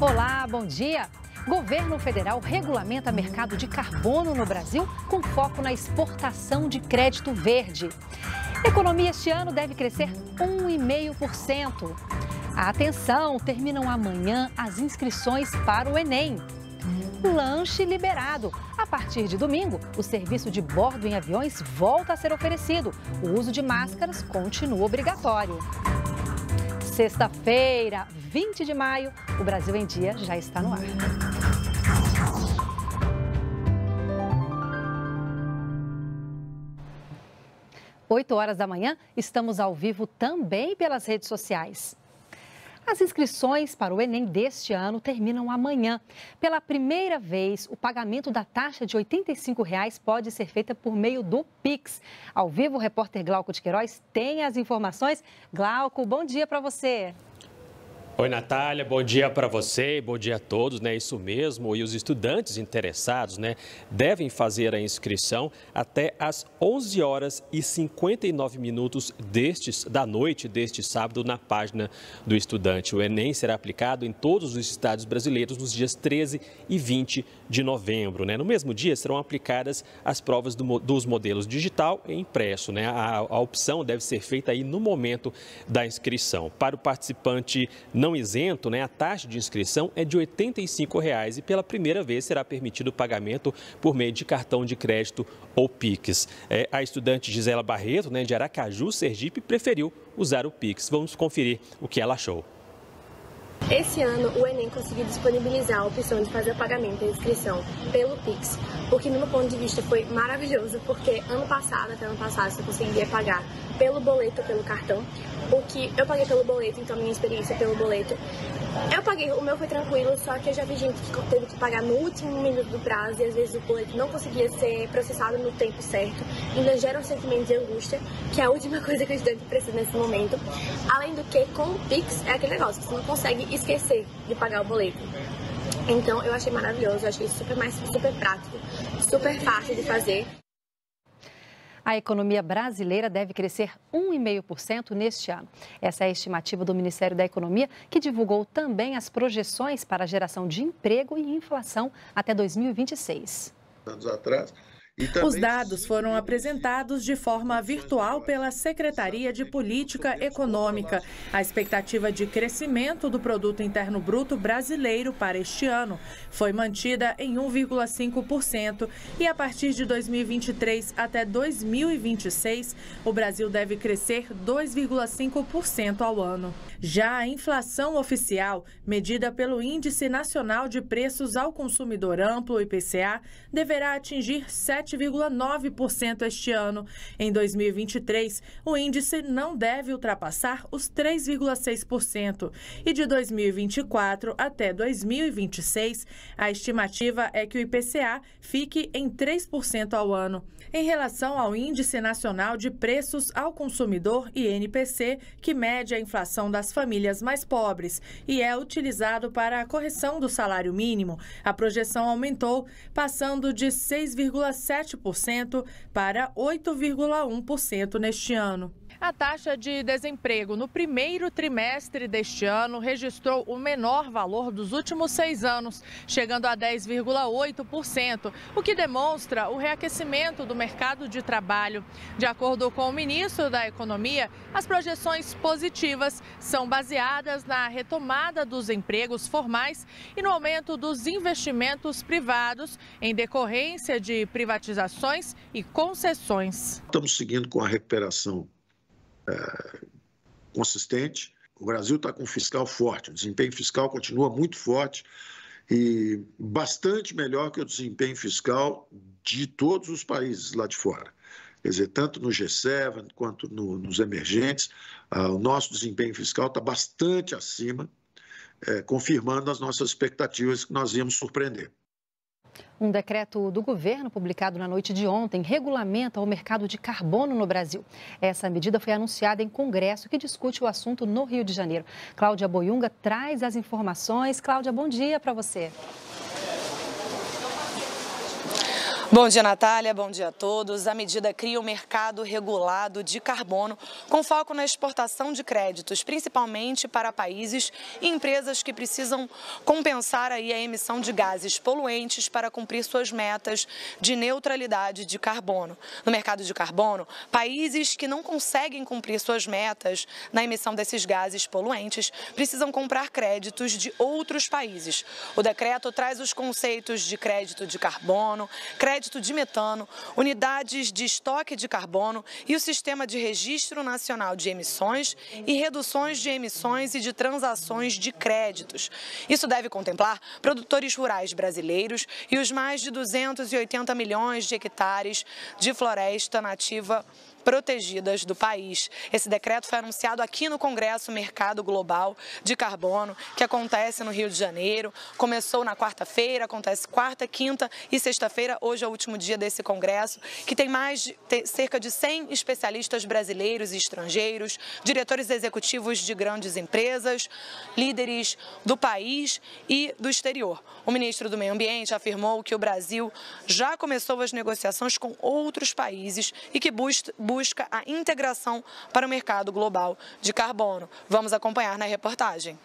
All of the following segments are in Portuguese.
Olá, bom dia. Governo federal regulamenta mercado de carbono no Brasil com foco na exportação de crédito verde. A economia este ano deve crescer 1,5%. Atenção, terminam amanhã as inscrições para o Enem. Lanche liberado. A partir de domingo, o serviço de bordo em aviões volta a ser oferecido. O uso de máscaras continua obrigatório. Sexta-feira, 20 de maio, o Brasil em Dia já está no ar. Oito horas da manhã, estamos ao vivo também pelas redes sociais. As inscrições para o Enem deste ano terminam amanhã. Pela primeira vez, o pagamento da taxa de R$ 85 pode ser feita por meio do Pix. Ao vivo, o repórter Glauco de Queiroz tem as informações. Glauco, bom dia para você. Oi, Natália, bom dia para você, bom dia a todos, né? Isso mesmo, e os estudantes interessados, né, devem fazer a inscrição até às 11h59 da noite deste sábado na página do estudante. O Enem será aplicado em todos os estados brasileiros nos dias 13 e 20 de novembro, né? No mesmo dia serão aplicadas as provas dos modelos digital e impresso, né? A opção deve ser feita aí no momento da inscrição. Para o participante não isento, né, a taxa de inscrição é de R$ 85 e pela primeira vez será permitido o pagamento por meio de cartão de crédito ou Pix. A estudante Gisela Barreto, né, de Aracaju, Sergipe, preferiu usar o Pix. Vamos conferir o que ela achou. Esse ano, o Enem conseguiu disponibilizar a opção de fazer o pagamento da inscrição pelo Pix, o que, no meu ponto de vista, foi maravilhoso, porque até ano passado, você conseguiria pagar pelo boleto ou pelo cartão, o que eu paguei pelo boleto, então minha experiência pelo boleto. O meu foi tranquilo, só que eu já vi gente que teve que pagar no último minuto do prazo e às vezes o boleto não conseguia ser processado no tempo certo. Ainda gera um sentimento de angústia, que é a última coisa que o estudante precisa nesse momento. Além do que, com o Pix, é aquele negócio que você não consegue esquecer de pagar o boleto. Então, eu achei maravilhoso, eu achei super prático, super fácil de fazer. A economia brasileira deve crescer 1,5% neste ano. Essa é a estimativa do Ministério da Economia, que divulgou também as projeções para a geração de emprego e inflação até 2026. Anos atrás. Os dados foram apresentados de forma virtual pela Secretaria de Política Econômica. A expectativa de crescimento do Produto Interno Bruto brasileiro para este ano foi mantida em 1,5% e a partir de 2023 até 2026, o Brasil deve crescer 2,5% ao ano. Já a inflação oficial, medida pelo Índice Nacional de Preços ao Consumidor Amplo, IPCA, deverá atingir 7,9% este ano. Em 2023, o índice não deve ultrapassar os 3,6%. E de 2024 até 2026, a estimativa é que o IPCA fique em 3% ao ano. Em relação ao Índice Nacional de Preços ao Consumidor, INPC, que mede a inflação das famílias mais pobres e é utilizado para a correção do salário mínimo, a projeção aumentou, passando de 6,7% para 8,1% neste ano. A taxa de desemprego no primeiro trimestre deste ano registrou o menor valor dos últimos 6 anos, chegando a 10,8%, o que demonstra o reaquecimento do mercado de trabalho. De acordo com o ministro da Economia, as projeções positivas são baseadas na retomada dos empregos formais e no aumento dos investimentos privados em decorrência de privatizações e concessões. Estamos seguindo com a recuperação consistente. O Brasil está com um fiscal forte, o desempenho fiscal continua muito forte e bastante melhor que o desempenho fiscal de todos os países lá de fora. Quer dizer, tanto no G7 quanto nos emergentes, o nosso desempenho fiscal está bastante acima, confirmando as nossas expectativas que nós íamos surpreender. Um decreto do governo, publicado na noite de ontem, regulamenta o mercado de carbono no Brasil. Essa medida foi anunciada em Congresso, que discute o assunto no Rio de Janeiro. Cláudia Boiunga traz as informações. Cláudia, bom dia para você. Bom dia, Natália. Bom dia a todos. A medida cria um mercado regulado de carbono com foco na exportação de créditos, principalmente para países e empresas que precisam compensar aí a emissão de gases poluentes para cumprir suas metas de neutralidade de carbono. No mercado de carbono, países que não conseguem cumprir suas metas na emissão desses gases poluentes precisam comprar créditos de outros países. O decreto traz os conceitos de crédito de carbono, crédito de metano, unidades de estoque de carbono e o Sistema de Registro Nacional de Emissões e reduções de emissões e de transações de créditos. Isso deve contemplar produtores rurais brasileiros e os mais de 280 milhões de hectares de floresta nativa protegidas do país. Esse decreto foi anunciado aqui no Congresso Mercado Global de Carbono, que acontece no Rio de Janeiro. Começou na quarta-feira, acontece quarta, quinta e sexta-feira. Hoje é o último dia desse congresso, que tem cerca de 100 especialistas brasileiros e estrangeiros, diretores executivos de grandes empresas, líderes do país e do exterior. O ministro do Meio Ambiente afirmou que o Brasil já começou as negociações com outros países e que busca a integração para o mercado global de carbono. Vamos acompanhar na reportagem.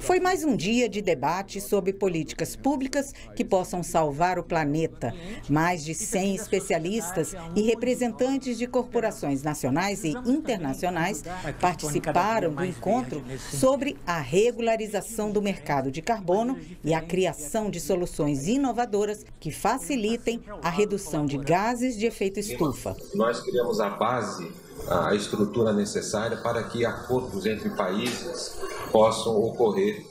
Foi mais um dia de debate sobre políticas públicas que possam salvar o planeta. Mais de 100 especialistas e representantes de corporações nacionais e internacionais participaram do encontro sobre a regularização do mercado de carbono e a criação de soluções inovadoras que facilitem a redução de gases de efeito estufa. Nós criamos a base, a estrutura necessária para que acordos entre países possam ocorrer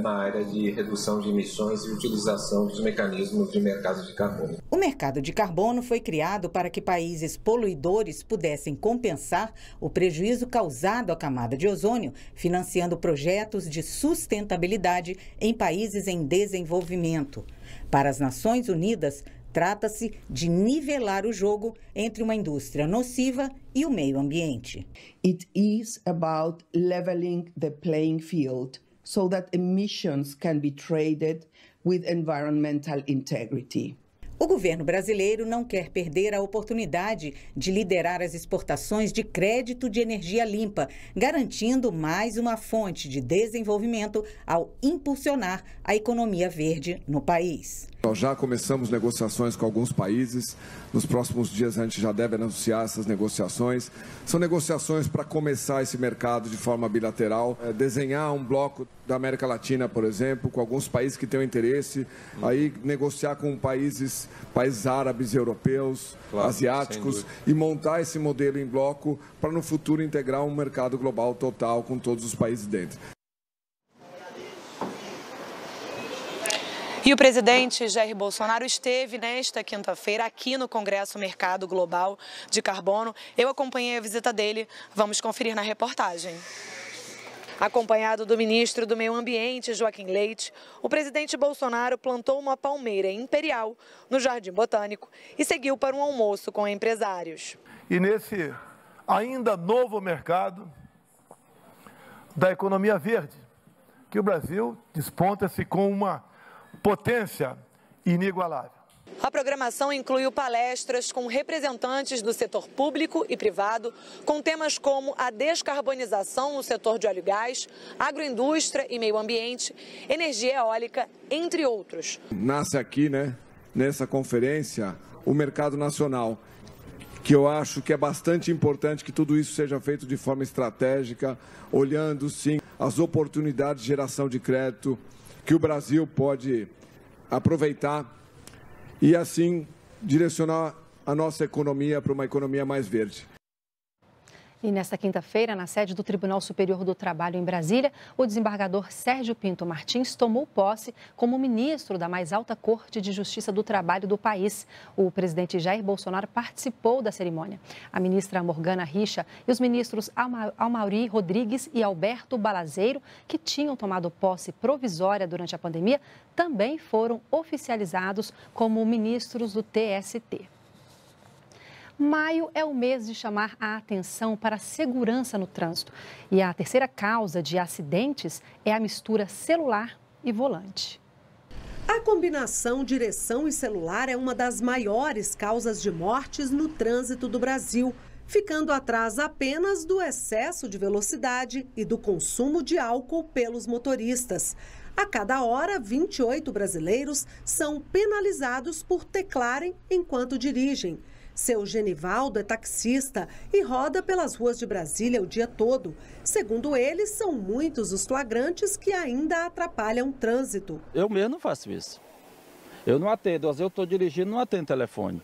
na área de redução de emissões e utilização dos mecanismos de mercado de carbono. O mercado de carbono foi criado para que países poluidores pudessem compensar o prejuízo causado à camada de ozônio, financiando projetos de sustentabilidade em países em desenvolvimento. Para as Nações Unidas, trata-se de nivelar o jogo entre uma indústria nociva e o meio ambiente. It is about leveling the playing field so that emissions can be traded with environmental integrity. O governo brasileiro não quer perder a oportunidade de liderar as exportações de crédito de energia limpa, garantindo mais uma fonte de desenvolvimento ao impulsionar a economia verde no país. Nós já começamos negociações com alguns países. Nos próximos dias a gente já deve anunciar essas negociações. São negociações para começar esse mercado de forma bilateral, desenhar um bloco da América Latina, por exemplo, com alguns países que têm interesse, aí negociar com países árabes, europeus, claro, asiáticos, e montar esse modelo em bloco para no futuro integrar um mercado global total com todos os países dentro. E o presidente Jair Bolsonaro esteve nesta quinta-feira aqui no Congresso Mercado Global de Carbono. Eu acompanhei a visita dele. Vamos conferir na reportagem. Acompanhado do ministro do Meio Ambiente, Joaquim Leite, o presidente Bolsonaro plantou uma palmeira imperial no Jardim Botânico e seguiu para um almoço com empresários. E nesse ainda novo mercado da economia verde, que o Brasil desponta-se com uma potência inigualável. A programação inclui palestras com representantes do setor público e privado, com temas como a descarbonização no setor de óleo e gás, agroindústria e meio ambiente, energia eólica, entre outros. Nasce aqui, nessa conferência, o mercado nacional, que eu acho que é bastante importante que tudo isso seja feito de forma estratégica, olhando, sim, as oportunidades de geração de crédito que o Brasil pode aproveitar e, assim, direcionar a nossa economia para uma economia mais verde. E nesta quinta-feira, na sede do Tribunal Superior do Trabalho em Brasília, o desembargador Sérgio Pinto Martins tomou posse como ministro da mais alta Corte de Justiça do Trabalho do país. O presidente Jair Bolsonaro participou da cerimônia. A ministra Morgana Richa e os ministros Amaury Rodrigues e Alberto Balazeiro, que tinham tomado posse provisória durante a pandemia, também foram oficializados como ministros do TST. Maio é o mês de chamar a atenção para a segurança no trânsito. E a terceira causa de acidentes é a mistura celular e volante. A combinação direção e celular é uma das maiores causas de mortes no trânsito do Brasil, ficando atrás apenas do excesso de velocidade e do consumo de álcool pelos motoristas. A cada hora, 28 brasileiros são penalizados por teclarem enquanto dirigem. Seu Genivaldo é taxista e roda pelas ruas de Brasília o dia todo. Segundo ele, são muitos os flagrantes que ainda atrapalham o trânsito. Eu mesmo não faço isso. Eu não atendo. Às vezes eu estou dirigindo e não atendo telefone.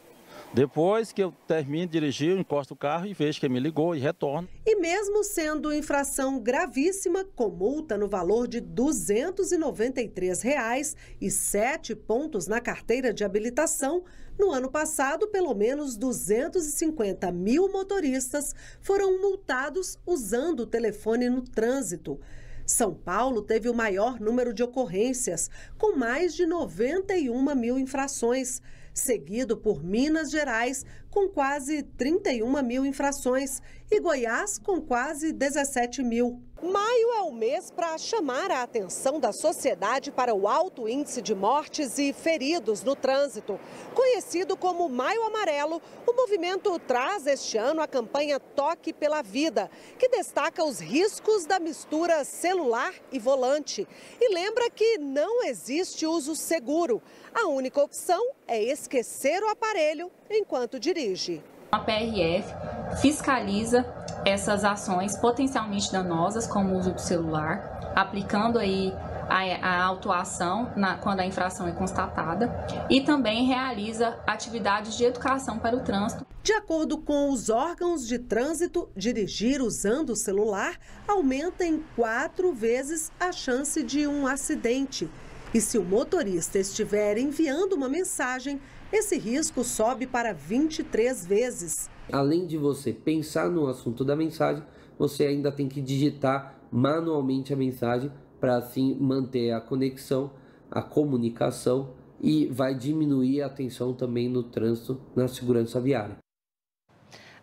Depois que eu termino de dirigir, eu encosto o carro e vejo quem me ligou e retorno. E mesmo sendo infração gravíssima, com multa no valor de R$ 293 e 7 pontos na carteira de habilitação, no ano passado, pelo menos 250 mil motoristas foram multados usando o telefone no trânsito. São Paulo teve o maior número de ocorrências, com mais de 91 mil infrações, seguido por Minas Gerais, com quase 31 mil infrações, e Goiás, com quase 17 mil. Maio é o mês para chamar a atenção da sociedade para o alto índice de mortes e feridos no trânsito. Conhecido como Maio Amarelo, o movimento traz este ano a campanha Toque pela Vida, que destaca os riscos da mistura celular e volante. E lembra que não existe uso seguro. A única opção é esquecer o aparelho enquanto dirige. A PRF fiscaliza essas ações potencialmente danosas, como o uso do celular, aplicando aí a autuação quando a infração é constatada, e também realiza atividades de educação para o trânsito. De acordo com os órgãos de trânsito, dirigir usando o celular aumenta em 4 vezes a chance de um acidente. E se o motorista estiver enviando uma mensagem, esse risco sobe para 23 vezes. Além de você pensar no assunto da mensagem, você ainda tem que digitar manualmente a mensagem para assim manter a conexão, a comunicação, e vai diminuir a tensão também no trânsito, na segurança viária.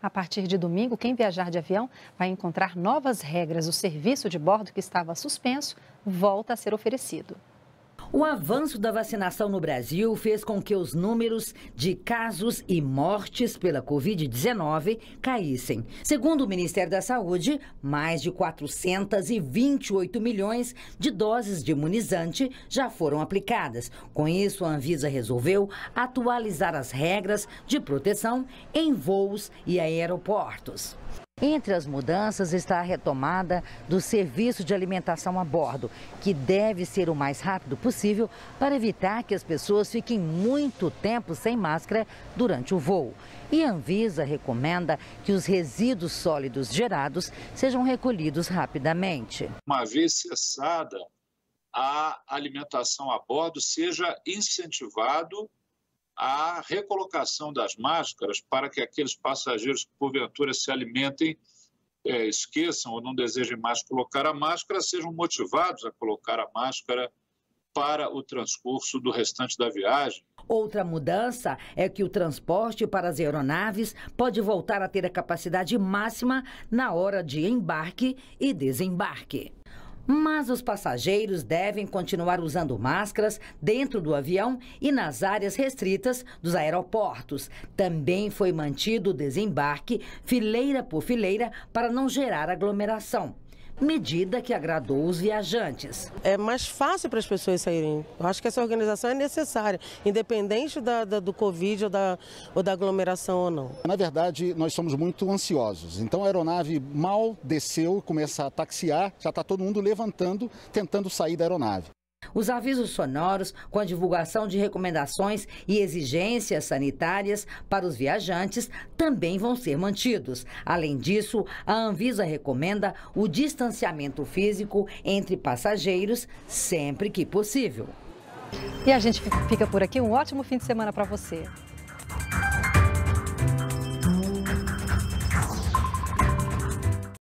A partir de domingo, quem viajar de avião vai encontrar novas regras. O serviço de bordo que estava suspenso volta a ser oferecido. O avanço da vacinação no Brasil fez com que os números de casos e mortes pela Covid-19 caíssem. Segundo o Ministério da Saúde, mais de 428 milhões de doses de imunizante já foram aplicadas. Com isso, a Anvisa resolveu atualizar as regras de proteção em voos e aeroportos. Entre as mudanças está a retomada do serviço de alimentação a bordo, que deve ser o mais rápido possível para evitar que as pessoas fiquem muito tempo sem máscara durante o voo. E a Anvisa recomenda que os resíduos sólidos gerados sejam recolhidos rapidamente. Uma vez cessada a alimentação a bordo, seja incentivado a recolocação das máscaras para que aqueles passageiros que porventura se alimentem, esqueçam ou não desejem mais colocar a máscara, sejam motivados a colocar a máscara para o transcurso do restante da viagem. Outra mudança é que o transporte para as aeronaves pode voltar a ter a capacidade máxima na hora de embarque e desembarque. Mas os passageiros devem continuar usando máscaras dentro do avião e nas áreas restritas dos aeroportos. Também foi mantido o desembarque fileira por fileira para não gerar aglomeração. Medida que agradou os viajantes. É mais fácil para as pessoas saírem. Eu acho que essa organização é necessária, independente do Covid ou da aglomeração ou não. Na verdade, nós somos muito ansiosos. Então a aeronave mal desceu, começa a taxiar, já está todo mundo levantando, tentando sair da aeronave. Os avisos sonoros com a divulgação de recomendações e exigências sanitárias para os viajantes também vão ser mantidos. Além disso, a Anvisa recomenda o distanciamento físico entre passageiros sempre que possível. E a gente fica por aqui. Um ótimo fim de semana para você.